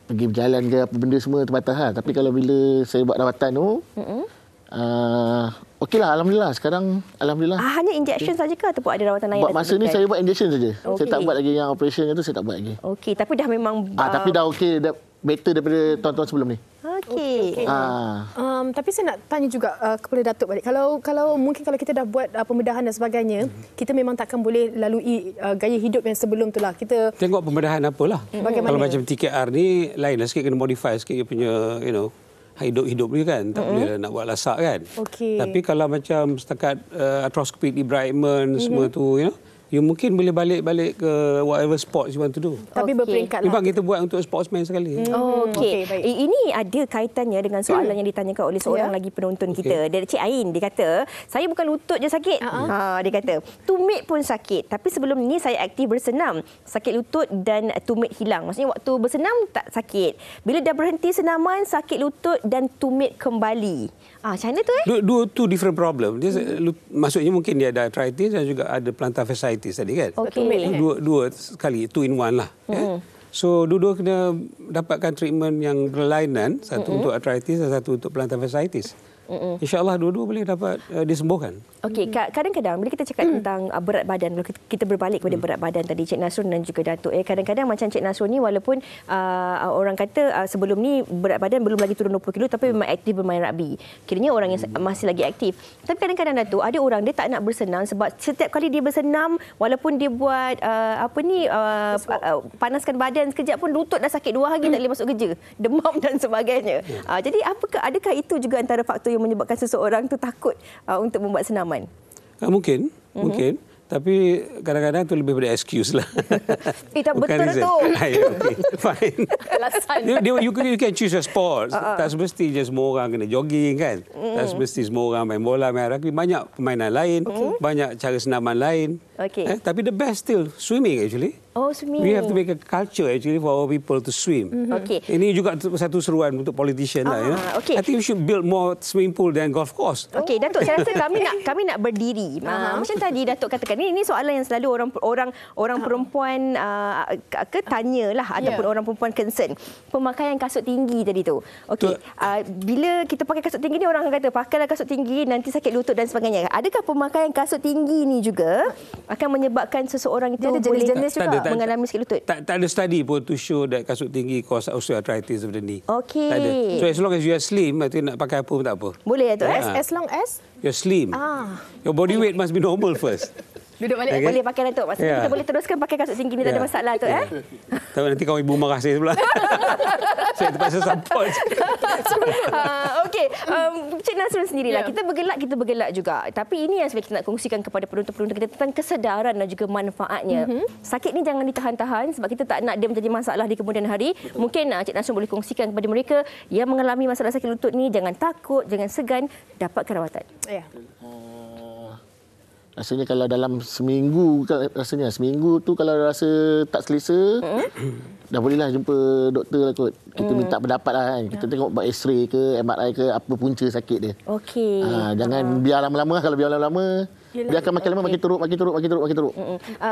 Pergi berjalan ke apa benda semua terbatas lah. Tapi kalau bila saya buat rawatan tu, okeylah, alhamdulillah. Sekarang alhamdulillah. Hanya injection saja ke ataupun ada rawatan lain? Buat masa ni saya buat injection saja. Saya tak buat lagi yang operation tu, saya tak buat lagi. Okey, tapi dah memang tapi dah okey, dah better daripada tahun-tahun sebelum ni. Okey. Tapi saya nak tanya juga kepada Datuk balik. Kalau mungkin kalau kita dah buat pembedahan dan sebagainya, kita memang takkan boleh lalui gaya hidup yang sebelum tu lah. Kita tengok pembedahan apalah. Kalau macam TKR ni lain lah sikit, kena modify sikit dia punya hidup dia kan. Tak boleh nak buat lasak kan. Tapi kalau macam setakat arthroscopic debridement semua tu, you mungkin boleh balik ke whatever sports you want to do. Tapi berperingkat lah. Memang kita buat untuk sportsman sekali. Okey. Ini ada kaitannya dengan soalan yang ditanyakan oleh seorang lagi penonton kita. Dari Cik Ain, dia kata, saya bukan lutut je sakit. Dia kata, tumit pun sakit. Tapi sebelum ni saya aktif bersenam. Sakit lutut dan tumit hilang. Maksudnya waktu bersenam tak sakit. Bila dah berhenti senaman, sakit lutut dan tumit kembali. Macam mana tu Two different problem. Maksudnya mungkin dia ada arthritis dan juga ada plantar fasciitis tadi kan. Dua sekali, 2 in 1 lah. So dua-dua kena dapatkan treatment yang berlainan, satu untuk arthritis dan satu untuk plantar fasciitis. InsyaAllah dua-dua boleh dapat disembuhkan. Okey, kadang-kadang bila kita cakap tentang berat badan, kalau kita berbalik kepada berat badan tadi, Cik Nasrul dan juga Datuk, kadang-kadang macam Cik Nasrul ni walaupun orang kata sebelum ni berat badan belum lagi turun 20 kilo tapi memang aktif bermain rugby. Kiranya orang yang masih lagi aktif. Tapi kadang-kadang Datuk, ada orang dia tak nak bersenam sebab setiap kali dia bersenam walaupun dia buat panaskan badan sekejap pun lutut dah sakit 2 hari tak boleh masuk kerja. Demam dan sebagainya. Jadi adakah itu juga antara faktor yang menyebabkan seseorang tu takut untuk membuat senaman? Mungkin. Tapi kadang-kadang tu lebih pada excuse lah. Tak betul tu. Fine. You can choose your sports. Tak semesti je semua orang kena jogging kan. Tak semesti semua orang main bola, main rugby. Banyak permainan lain. Banyak cara senaman lain. Tapi the best still swimming actually. Swimming. We have to make a culture actually for our people to swim. Ini juga satu seruan untuk politician lah. I think we should build more swimming pool than golf course. Okey, Datuk, saya rasa kami nak berdiri. Macam tadi Datuk katakan, ini soalan yang selalu orang perempuan tanyalah ataupun orang perempuan concern. Pemakaian kasut tinggi tadi tu. Okey, bila kita pakai kasut tinggi ni orang akan kata pakailah kasut tinggi nanti sakit lutut dan sebagainya. Adakah pemakaian kasut tinggi ni juga akan menyebabkan seseorang itu ada jenis-jenis juga mengalami sakit lutut? Tak ada study pun to show that kasut tinggi cause osteoarthritis of the knee. Okey. Tak ada. So as long as you are slim, nanti nak pakai apa pun tak apa. Boleh tu? As long as you're slim. Your body weight must be normal first. Duduk balik. Boleh pakai Datuk. Maksudnya kita boleh teruskan pakai kasut tinggi ni, tak ada masalah tu. Tapi nanti kawan ibu marah saya pula. Saya terpaksa support. Okey, Cik Nasrul sendirilah. Kita bergelak juga. Tapi ini yang sebenarnya kita nak kongsikan kepada penonton-penonton kita tentang kesedaran dan juga manfaatnya. Sakit ni jangan ditahan-tahan sebab kita tak nak dia menjadi masalah di kemudian hari. Mungkin Cik Nasrul boleh kongsikan kepada mereka yang mengalami masalah sakit lutut ni, jangan takut, jangan segan, dapatkan rawatan. Rasanya kalau dalam seminggu tu kalau rasa tak selesa, dah bolehlah jumpa doktor lah kot. Kita minta pendapat lah kan. Kita tengok buat X-ray ke, MRI ke, apa punca sakit dia. Okey. Jangan biar lama-lama. Kalau biar lama-lama, dia akan makin lama makin teruk.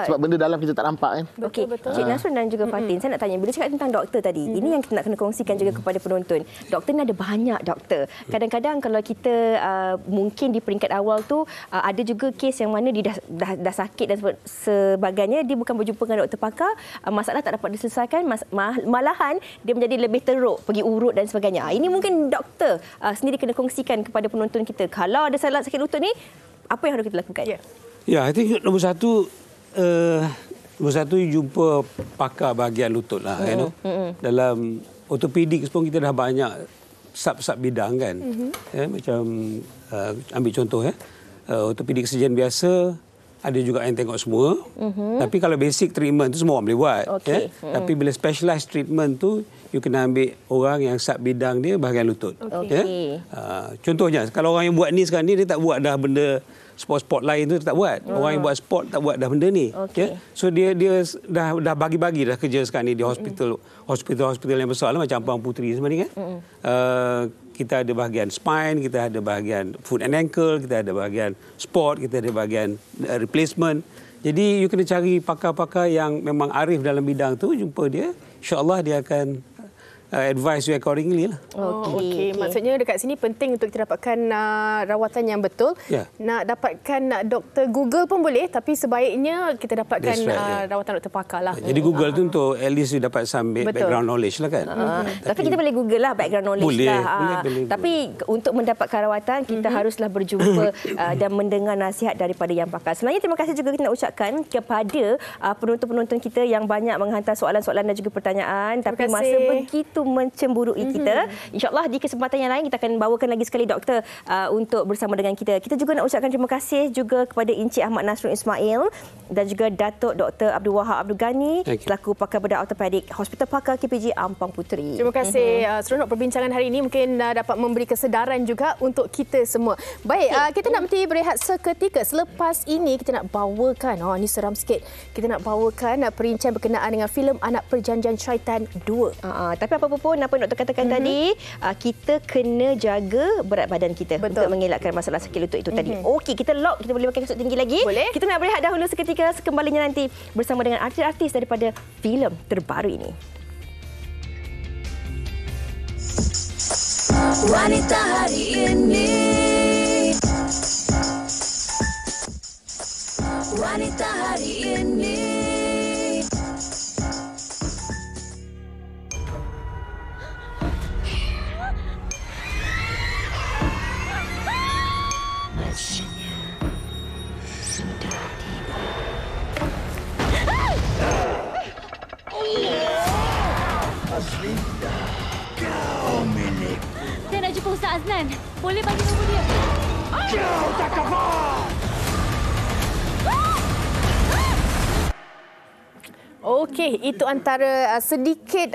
Sebab benda dalam kita tak nampak kan. Okey, Cik Nasrul dan juga Fatin, saya nak tanya, bila cakap tentang doktor tadi, ini yang kita nak kena kongsikan juga kepada penonton. Doktor ni ada banyak doktor. Kadang-kadang kalau kita mungkin di peringkat awal tu ada juga kes yang mana dia dah sakit dan sebagainya, dia bukan berjumpa dengan doktor pakar, masalah tak dapat diselesaikan, malahan dia menjadi lebih teruk, pergi urut dan sebagainya. Ini mungkin doktor sendiri kena kongsikan kepada penonton kita. Kalau ada salah sakit lutut ni, apa yang harus kita lakukan? I think nombor satu jumpa pakar bahagian lutut lah. Dalam ortopedik pun kita dah banyak sub bidang kan. Macam ambil contoh ortopedik surgeon biasa ada juga yang tengok semua. Tapi kalau basic treatment tu semua orang boleh buat. Tapi bila specialized treatment tu you kena ambil orang yang sub bidang dia bahagian lutut. Contohnya kalau orang yang buat ni sekarang ni dia tak buat dah benda sport lain tu tak buat. Orang yang buat sport tak buat dah benda ni. So dia dah bagi-bagi dah kerja sekarang ni di hospital yang besar lah macam Ampang Puteri sebenarnya kan. Kita ada bahagian spine, kita ada bahagian foot and ankle, kita ada bahagian sport, kita ada bahagian replacement. Jadi you kena cari pakar-pakar yang memang arif dalam bidang tu, jumpa dia. InsyaAllah dia akan advise you accordingly lah. Okey. Maksudnya dekat sini penting untuk kita dapatkan rawatan yang betul. Nak dapatkan doktor Google pun boleh, tapi sebaiknya kita dapatkan rawatan doktor pakar lah. Jadi Google tu untuk at least you dapat some background knowledge lah kan. Tapi kita boleh Google lah background knowledge boleh. Tapi untuk mendapatkan rawatan kita haruslah berjumpa dan mendengar nasihat daripada yang pakar. Sebenarnya terima kasih juga kita nak ucapkan kepada penonton-penonton kita yang banyak menghantar soalan-soalan dan juga pertanyaan. Tapi masa begitu mencemburui kita. InsyaAllah di kesempatan yang lain kita akan bawakan lagi sekali doktor untuk bersama dengan kita. Kita juga nak ucapkan terima kasih juga kepada Encik Ahmad Nasrul Ismail dan juga Datuk Dr. Abdul Wahab Abdul Ghani selaku pakar bedah ortopedik Hospital Pakar KPJ Ampang Puteri. Terima kasih. Seronok perbincangan hari ini, mungkin dapat memberi kesedaran juga untuk kita semua. Baik, kita nak berhenti berehat seketika. Selepas ini kita nak bawakan, ini seram sikit, kita nak bawakan perincian berkenaan dengan filem Anak Perjanjian Syaitan 2. Tapi apa pun apa yang doktor katakan tadi, kita kena jaga berat badan kita untuk mengelakkan masalah sakit lutut itu tadi. Okey, kita lock, kita boleh pakai kasut tinggi lagi. Boleh. Kita nak berehat dahulu seketika, sekembalinya nanti bersama dengan artis-artis daripada filem terbaru ini. Wanita hari ini, wanita hari ini. Aslinda, kau milik. Saya nak jumpa Ustaz Azlan. Boleh bagi nombor dia? Kau tak kafar! Okey, itu antara sedikit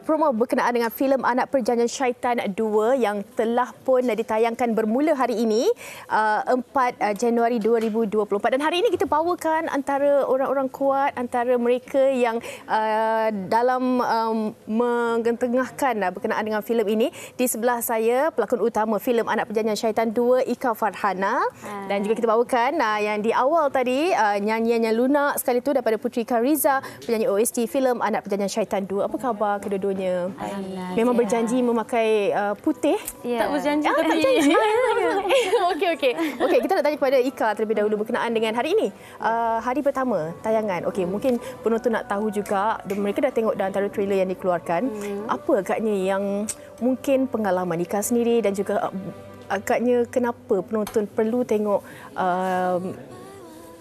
promo berkenaan dengan filem Anak Perjanjian Syaitan 2 yang telah pun ditayangkan bermula hari ini 4 Januari 2024. Dan hari ini kita bawakan antara orang-orang kuat, antara mereka yang dalam mengetengahkan berkenaan dengan filem ini. Di sebelah saya pelakon utama filem Anak Perjanjian Syaitan 2, Ika Farhana. Dan juga kita bawakan yang di awal tadi nyanyian yang lunak sekali tu daripada Puteri Khariza, penyanyi OST filem Anak Perjanjian Syaitan 2. Apa khabar kedua-duanya? Memang berjanji memakai putih? Tak berjanji tak berjanji. Okey, kita nak tanya kepada Ika terlebih dahulu berkenaan dengan hari ini. Hari pertama tayangan. Okey, mungkin penonton nak tahu juga, mereka dah tengok dah antara trailer yang dikeluarkan. Apa agaknya yang mungkin pengalaman Ika sendiri dan juga agaknya kenapa penonton perlu tengok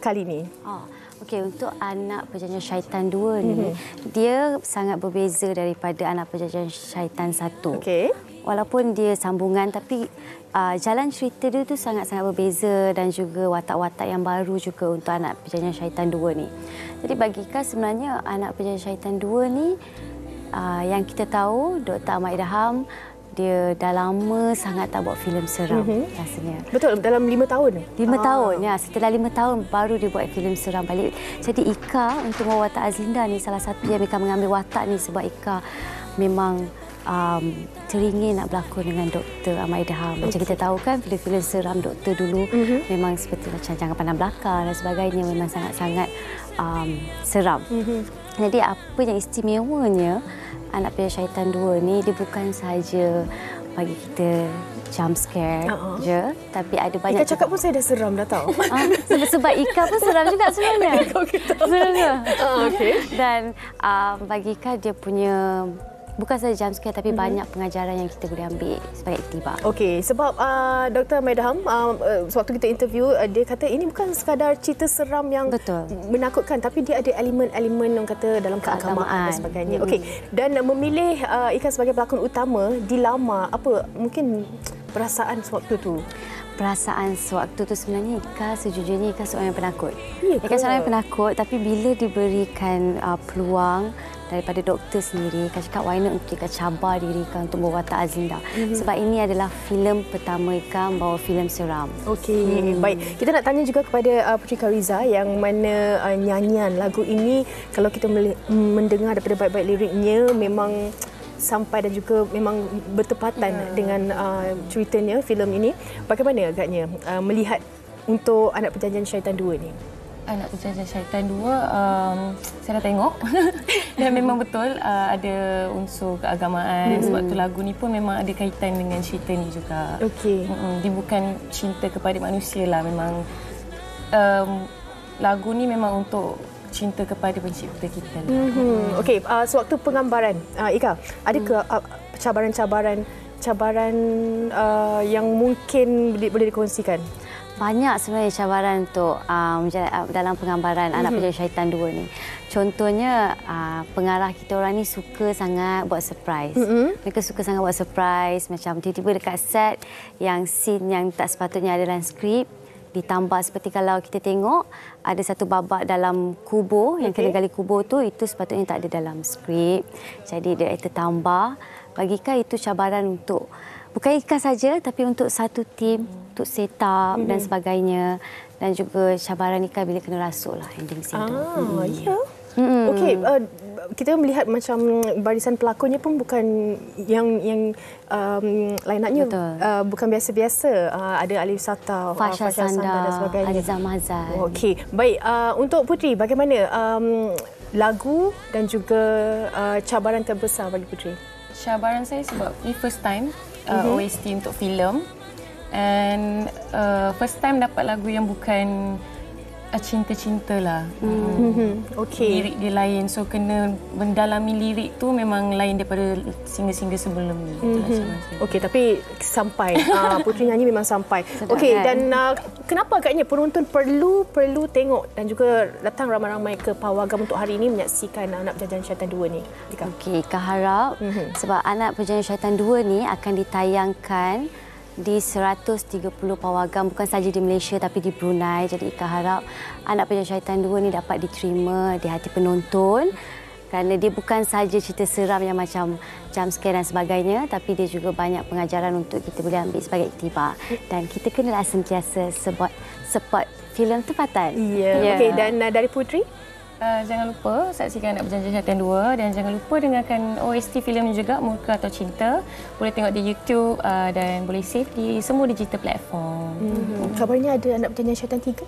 kali ini? Okey, untuk Anak Perjanjian Syaitan 2 ni, dia sangat berbeza daripada Anak Perjanjian Syaitan 1. Okey. Walaupun dia sambungan, tapi jalan cerita dia tu sangat-sangat berbeza dan juga watak-watak yang baru juga untuk Anak Perjanjian Syaitan 2 ni. Jadi bagi Ika sebenarnya Anak Perjanjian Syaitan 2 ni yang kita tahu Dr. Ahmad Idham dia dah lama sangat tak buat filem seram rasanya. Betul, dalam 5 tahun? 5 tahun, ya. Setelah 5 tahun baru dia buat filem seram balik. Jadi Ika untuk watak Azlinda ni salah satu yang Ika mengambil watak ni sebab Ika memang teringin nak berlakon dengan Dr. Ahmad Idham. Macam kita tahu kan filem-filem seram doktor dulu memang seperti macam Jangan Pandang Belakang dan sebagainya, memang sangat-sangat seram. Jadi apa yang istimewanya Anak Perjanjian Syaitan 2 ni, dia bukan sahaja bagi kita jump scare je, tapi ada banyak. Ika cakap pun saya dah seram dah tahu. Sebab Ika pun seram juga sebenarnya. Sebenarnya. Dan bagi Ika dia punya bukan saja jump scare tapi banyak pengajaran yang kita boleh ambil sebagai iktibar. Okey, sebab Dr. Ahmad Idham sewaktu kita interview dia kata ini bukan sekadar cerita seram yang menakutkan, tapi dia ada elemen-elemen yang kata dalam keagamaan dan sebagainya. Okey, dan memilih Ika sebagai pelakon utama di Lama, apa mungkin perasaan sewaktu tu? Perasaan sewaktu tu sebenarnya Ika sejujurnya Ika seorang yang penakut. Ika seorang yang penakut, tapi bila diberikan peluang daripada doktor sendiri, Ika cakap why not untuk Ika cabar diri Ika untuk membawa watak Azlinda. Sebab ini adalah filem pertama Ika membawa filem seram. Okey, baik. Kita nak tanya juga kepada Puteri Khariza yang mana nyanyian lagu ini kalau kita mendengar daripada baik-baik liriknya memang sampai dan juga memang bertepatan dengan ceritanya filem ini. Bagaimana agaknya melihat untuk Anak Perjanjian Syaitan 2 ni? Anak Perjanjian Syaitan 2, saya dah tengok dan memang betul ada unsur keagamaan. Sebab tu lagu ni pun memang ada kaitan dengan cerita ni juga. Okey. Dia bukan cinta kepada manusia lah, memang lagu ni memang untuk cinta kepada pencipta kita. Okey, sewaktu penggambaran, Ika, adakah cabaran yang mungkin boleh dikongsikan? Banyak sebenarnya cabaran untuk dalam penggambaran Anak Perjanjian Syaitan 2 ni. Contohnya, pengarah kita orang ni suka sangat buat surprise. Mereka suka sangat buat surprise, macam tiba-tiba dekat set yang scene yang tak sepatutnya ada dalam skrip, ditambah seperti kalau kita tengok ada satu babak dalam kubur, yang kena gali kubur tu, itu sepatutnya tak ada dalam skrip. Jadi director tambah. Bagi Ika itu cabaran untuk bukan Ika saja, tapi untuk satu tim, untuk set up dan sebagainya. Dan juga cabaran Ika bila kena rasuk lah ending scene tu. Ya. Okey, kita melihat macam barisan pelakonnya pun bukan yang line-upnya bukan biasa-biasa. Ada Alif Sata, Fasha Sanda dan sebagainya. Aliza Mazan. Okey, baik. Untuk Putri, bagaimana lagu dan juga cabaran terbesar bagi Putri? Cabaran saya sebab ni first time OST untuk filem, and first time dapat lagu yang bukan cinta-cinta lah. Lirik dia lain, so kena mendalami lirik tu memang lain daripada single-single sebelum ni. Okey, tapi sampai Putri nyanyi memang sampai. Okey, dan kenapa agaknya penonton perlu tengok dan juga datang ramai-ramai ke Pawagam untuk hari ini menyaksikan Anak Perjanjian Syaitan 2 ni? Okey, Ika harap sebab Anak Perjanjian Syaitan 2 ni akan ditayangkan di 130 pawagam, bukan saja di Malaysia tapi di Brunei. Jadi Ika harap Anak Perjanjian Syaitan 2 ni dapat diterima di hati penonton, kerana dia bukan saja cerita seram yang macam jump scare dan sebagainya, tapi dia juga banyak pengajaran untuk kita boleh ambil sebagai iktibar. Dan kita kenalah sentiasa support filem tempatan. Okey, dan dari Putri? Jangan lupa saksikan Anak Perjanjian Syaitan 2 dan jangan lupa dengarkan OST filem ni juga, Murka atau Cinta. Boleh tengok di YouTube dan boleh save di semua digital platform. Kabarnya ada Anak Perjanjian Syaitan 3?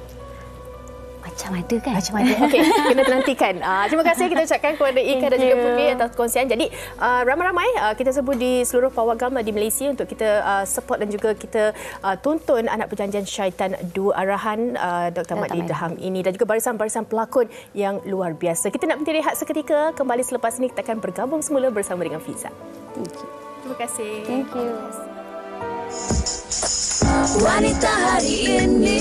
Macam ada kan? Macam ada. Okey, kena nantikan. Terima kasih kita ucapkan kepada Ika dan juga Putri atas perkongsian. Jadi, ramai-ramai kita sebut di seluruh pawagam di Malaysia untuk kita support dan juga kita tonton Anak Perjanjian Syaitan 2 arahan Dr. Ahmad Idham ini dan juga barisan-barisan pelakon yang luar biasa. Kita nak berhenti rehat seketika. Kembali selepas ini kita akan bergabung semula bersama dengan Fiza. Terima kasih. Thank you. Wanita hari ini.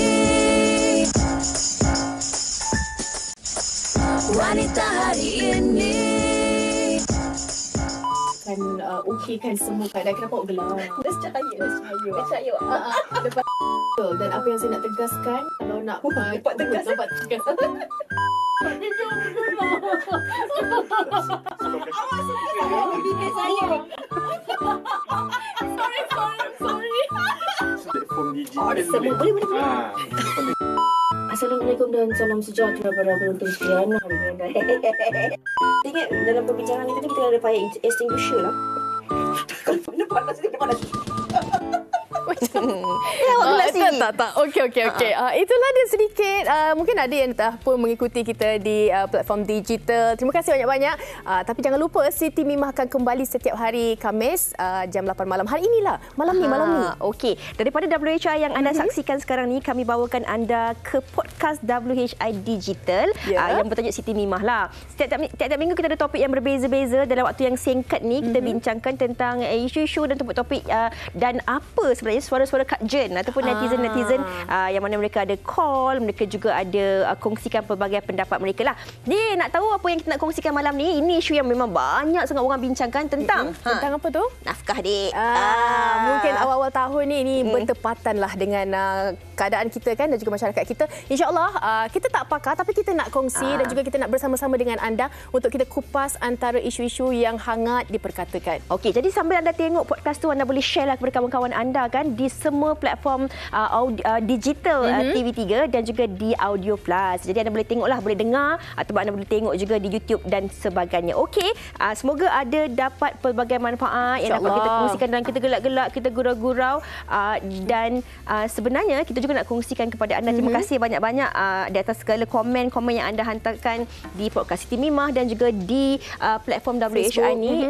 Wanita hari ini kan okeykan semua keadaan. Kenapa awak gelap? Dah cahaya. Lepas dan apa yang saya nak tegaskan, kalau nak dapat tegas. Awak suka bikin saya. Sorry. Semua boleh. Assalamualaikum dan salam sejahtera para penonton sekalian. Ingat dalam perbincangan kita ni kita ada fire extinguisher lah. Panas. Tak. Okey. Itulah dia sedikit. Mungkin ada yang dah pun mengikuti kita di platform digital. Terima kasih banyak-banyak. Tapi jangan lupa Siti Mimah akan kembali setiap hari Khamis jam 8 malam. Hari inilah. Malam ni. Okey. Daripada WHI yang anda saksikan sekarang ni, kami bawakan anda ke podcast WHI Digital yang bertajuk Siti Mimah lah. Setiap minggu kita ada topik yang berbeza-beza. Dalam waktu yang singkat ni kita bincangkan tentang isu-isu dan topik-topik dan apa sebenarnya suara-suara Kak Jen ataupun netizen yang mana mereka ada call, mereka juga ada kongsikan pelbagai pendapat mereka lah. Dia nak tahu apa yang kita nak kongsikan malam ni? Ini isu yang memang banyak sangat orang bincangkan tentang tentang apa tu? Nafkah, Dik. Mungkin awal-awal tahun ni bertepatan lah dengan keadaan kita kan dan juga masyarakat kita. InsyaAllah kita tak pakar tapi kita nak kongsi dan juga kita nak bersama-sama dengan anda untuk kita kupas antara isu-isu yang hangat diperkatakan. Okey, jadi sambil anda tengok podcast tu, anda boleh share lah kepada kawan-kawan anda kan tayang di semua platform digital TV3 dan juga di Audio Plus. Jadi anda boleh tengoklah, boleh dengar ataupun anda boleh tengok juga di YouTube dan sebagainya. Okey, semoga ada dapat pelbagai manfaat yang dapat kita kongsikan dalam kita gelak-gelak, kita gurau-gurau, dan sebenarnya kita juga nak kongsikan kepada anda. Terima kasih banyak-banyak di atas segala komen-komen yang anda hantarkan di podcast Siti Mimah dan juga di platform WHI ni.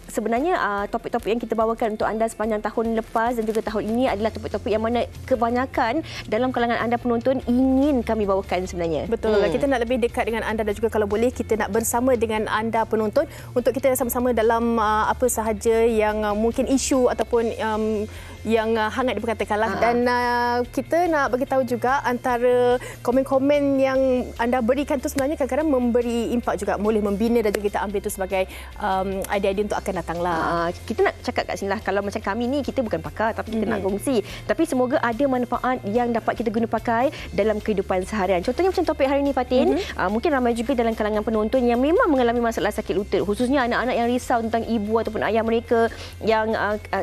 Sebenarnya topik-topik yang kita bawakan untuk anda sepanjang tahun lepas dan juga tahun ini adalah topik-topik yang mana kebanyakan dalam kalangan anda penonton ingin kami bawakan sebenarnya. Betul. Kita nak lebih dekat dengan anda dan juga kalau boleh kita nak bersama dengan anda penonton untuk kita sama-sama dalam apa sahaja yang mungkin isu ataupun yang hangat diperkatakanlah. Dan kita nak bagi tahu juga antara komen-komen yang anda berikan tu sebenarnya kadang-kadang memberi impak juga, boleh membina dan juga kita ambil itu sebagai idea-idea untuk akan datanglah. Kita nak cakap kat sini lah, kalau macam kami ni kita bukan pakar tapi kita nak kongsi. Tapi semoga ada manfaat yang dapat kita guna pakai dalam kehidupan seharian. Contohnya macam topik hari ini Fatin, mungkin ramai juga dalam kalangan penonton yang memang mengalami masalah sakit lutut, khususnya anak-anak yang risau tentang ibu ataupun ayah mereka yang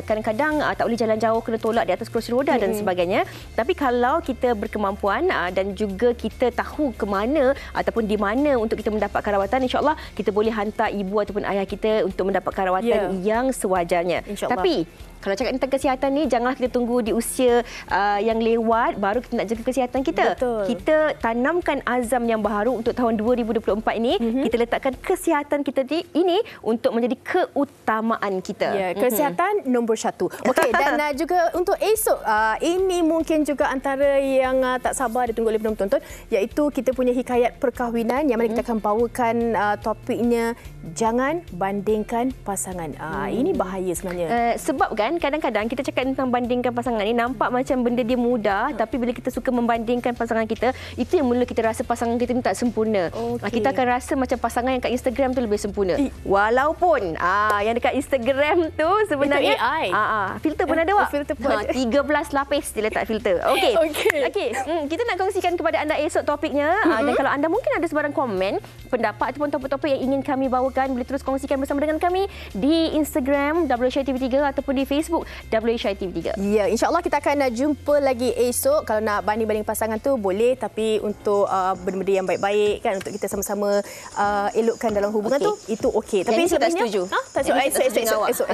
kadang-kadang tak boleh jalan jauh, kena tolak di atas kerusi roda dan sebagainya. Tapi kalau kita berkemampuan dan juga kita tahu ke mana ataupun di mana untuk kita mendapatkan rawatan, insya-Allah kita boleh hantar ibu ataupun ayah kita untuk mendapatkan rawatan yang sewajarnya. Tapi kalau cakap tentang kesihatan ni, janganlah kita tunggu di usia yang lewat baru kita nak jaga kesihatan kita. Betul. Kita tanamkan azam yang baru untuk tahun 2024 ini. Kita letakkan kesihatan kita ini untuk menjadi keutamaan kita. Ya, kesihatan nombor 1. Okey, dan juga untuk esok, ini mungkin juga antara yang tak sabar ditunggu oleh penonton, iaitu kita punya hikayat perkahwinan yang mana kita akan bawakan topiknya jangan bandingkan pasangan. Ini bahaya sebenarnya. Sebab kan kadang-kadang kita cakap tentang bandingkan pasangan ni nampak macam benda dia mudah, tapi bila kita suka membandingkan pasangan kita, itu yang mula kita rasa pasangan kita ni tak sempurna. Kita akan rasa macam pasangan yang kat Instagram tu lebih sempurna. Walaupun yang dekat Instagram tu sebenarnya itu AI. Filter pun ada, Wak. Filter pun 13 lapis dia letak filter. Okey. Kita nak kongsikan kepada anda esok topiknya. Dan kalau anda mungkin ada sebarang komen, pendapat ataupun topik-topik yang ingin kami bawakan, boleh terus kongsikan bersama dengan kami di Instagram WHI TV3 ataupun di Facebook WHI TV3. Ya, insya-Allah kita akan jumpa lagi esok. Kalau nak banding-banding pasangan tu boleh, tapi untuk benda-benda yang baik-baik kan, untuk kita sama-sama elokkan dalam hubungan tu, itu okey. Tapi sebenarnya tak setuju. Esok.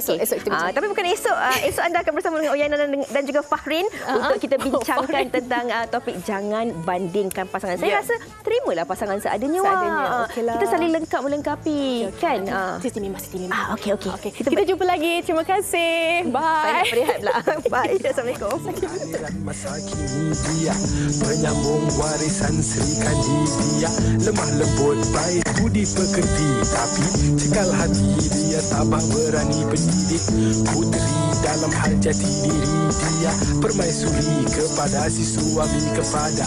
Tapi bukan esok. Esok anda akan bersama dengan Oyana dan juga Fahrin untuk kita bincangkan tentang topik jangan bandingkan pasangan. Saya rasa terimalah pasangan seadanya. Kita saling lengkap melengkapi kan. Siti Mimah. Okey. Kita jumpa lagi. Terima kasih. Bye. Saya nak berehat pula. Bye. Assalamualaikum. Masa kini dia penyambung warisan Sri Kandi dia, lemah lembut baik budi pekerti, tapi cekal hati dia tabah berani pendidik. Puteri dalam hal jati diri dia, permaisuri kepada si suami, kepada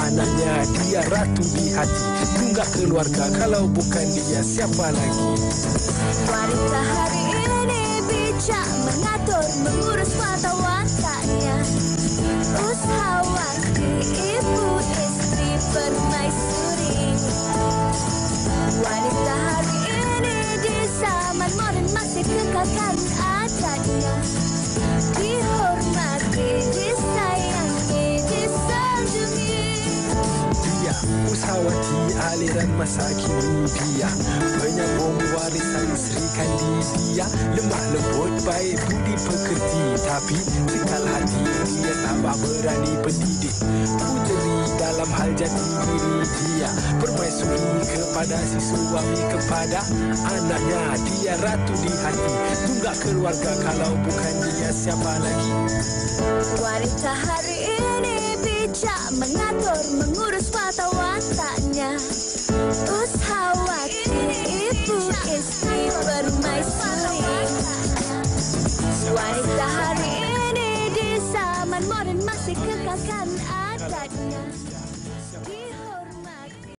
anaknya dia ratu di hati. Tunggak keluarga, kalau bukan dia siapa lagi? Wanita hari ini bijak mengatur, mengurus mata wataknya. Usahawati, ibu istri permaisuri. Wanita hari ini di zaman modern masih kekalkan adatnya. Dihormati, disayangi, disanjungi. Dia usahawati aliran masa kini dia, penyambung warisan Sri Kandi dia, lemah lembut baik budi pekerti, tapi cekal hati dia tambah berani pendidik. Puteri dalam hal jati diri dia, permaisuri kepada si suami, kepada anaknya dia ratu di hati. Tunggak keluarga, kalau bukan dia siapa lagi? Wanita hari ini bijak mengatur, mengurus mata wataknya. Usahawati, ibu istri permaisuri. Wanita hari ini di zaman modern masih kekalkan adatnya.